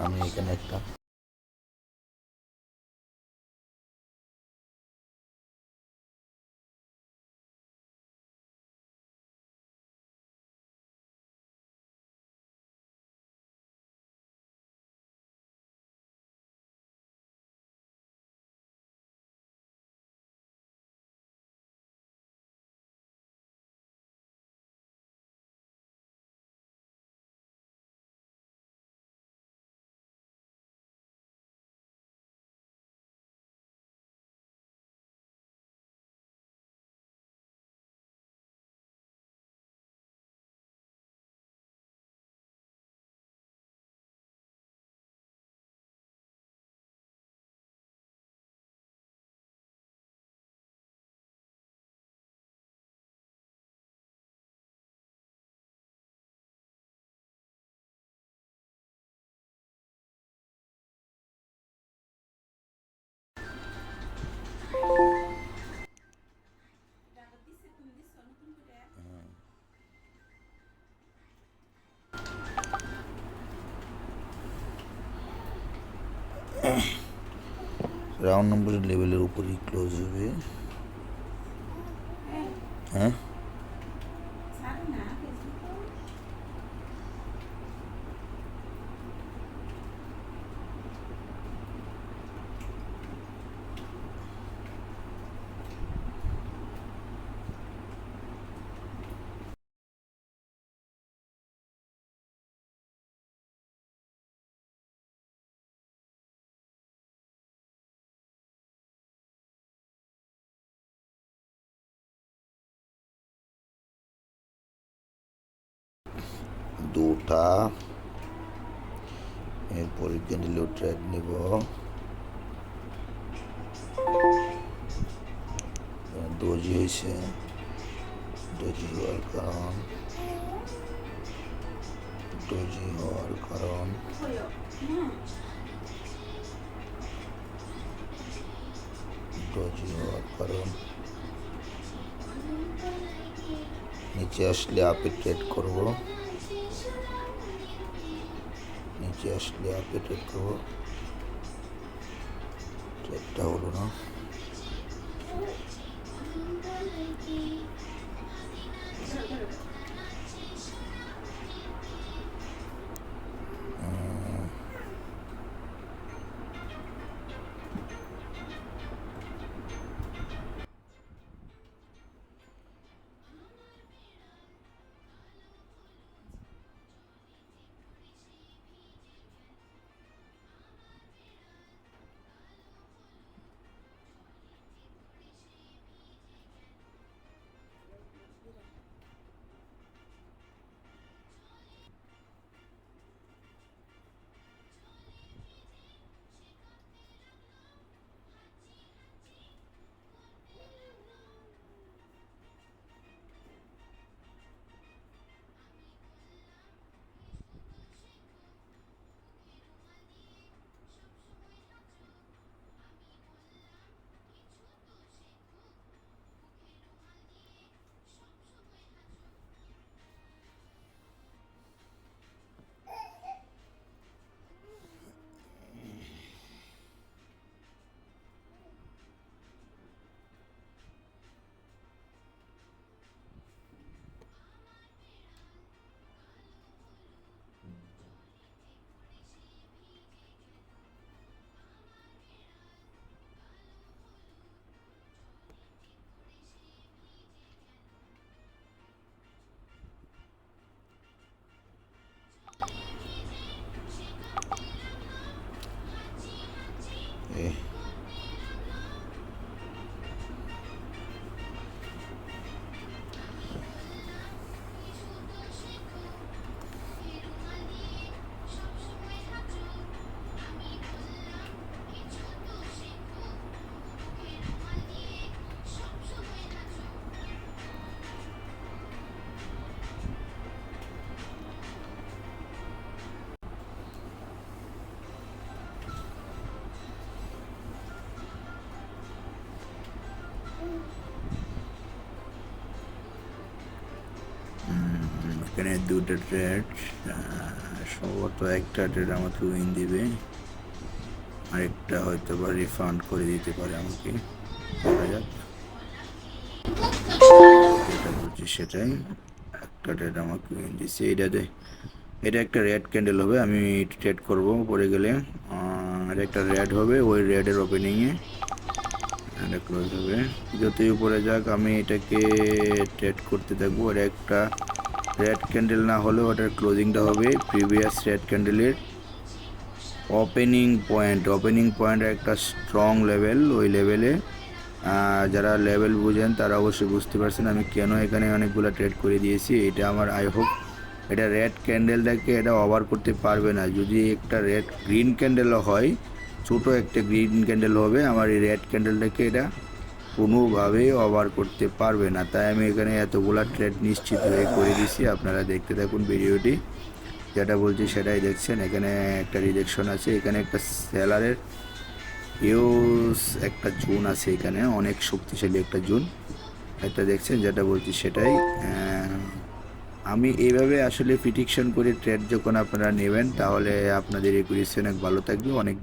আমি এখানে একটা রাউন্ড নম্বরের লেভেলের উপরেই ক্লোজ হবে। হ্যাঁ, দুটা, এরপরে ক্যান্ডেলের ট্রেড নেব। ডোজি হয়েছে, ডোজি হওয়ার কারণ ডোজি হওয়ার কারণ ডোজি হওয়ার কারণ নিচে আসলে আপে ট্রেড করব, নিচে আসলে আপে ট্রেড করব। ট্রেডটা হলো না। এখানে দুটো ট্রেড সম্ভবত একটা ট্রেড আমাকে উইন দিবে, আরেকটা হয়তো বা রিফান্ড করে দিতে পারে আমাকে। দেখা যাক, যেটা বলছি সেটাই। একটা ট্রেড আমাকে উইন দিচ্ছে এইটাতে। এটা একটা রেড ক্যান্ডেল হবে, আমি ট্রেড করব পরে গেলে। আর একটা রেড হবে, ওই রেডের ওপেনিংয়ে এটা ক্লোজ হবে। যতই উপরে যাক আমি এটাকে ট্রেড করতে থাকবো। এটা একটা রেড ক্যান্ডেল না হলেও ওটার ক্লোজিংটা হবে প্রিভিয়াস রেড ক্যান্ডেলের ওপেনিং পয়েন্ট। ওপেনিং পয়েন্ট একটা স্ট্রং লেভেল, ওই লেভেলে যারা লেভেল বুঝেন তারা অবশ্যই বুঝতে পারছেন আমি কেন এখানে অনেকগুলো ট্রেড করে দিয়েছি। এটা আমার আই হোপ এটা রেড ক্যান্ডেলটাকে এটা ওভার করতে পারবে না। যদি একটা রেড গ্রিন ক্যান্ডেলও হয়, ছোটো একটা গ্রিন ক্যান্ডেল হবে, আমার এই রেড ক্যান্ডেলটাকে এটা কোনোভাবেই ওভার করতে পারবে না। তাই আমি এখানে এতগুলা ট্রেড নিশ্চিত হয়ে করে দিছি। আপনারা দেখতে থাকুন ভিডিওটি, যেটা বলছি সেটাই দেখছেন। এখানে একটা রিজেকশন আছে, এখানে একটা সেলারের ইউজ একটা জোন আছে, এখানে অনেক শক্তিশালী একটা জোন এটা দেখছেন, যেটা বলছি সেটাই। আমি এইভাবে আসলে প্রিডিকশন করে ট্রেড যখন আপনারা নেবেন তাহলে আপনাদের একুরেসি অনেক ভালো থাকবে। অনেক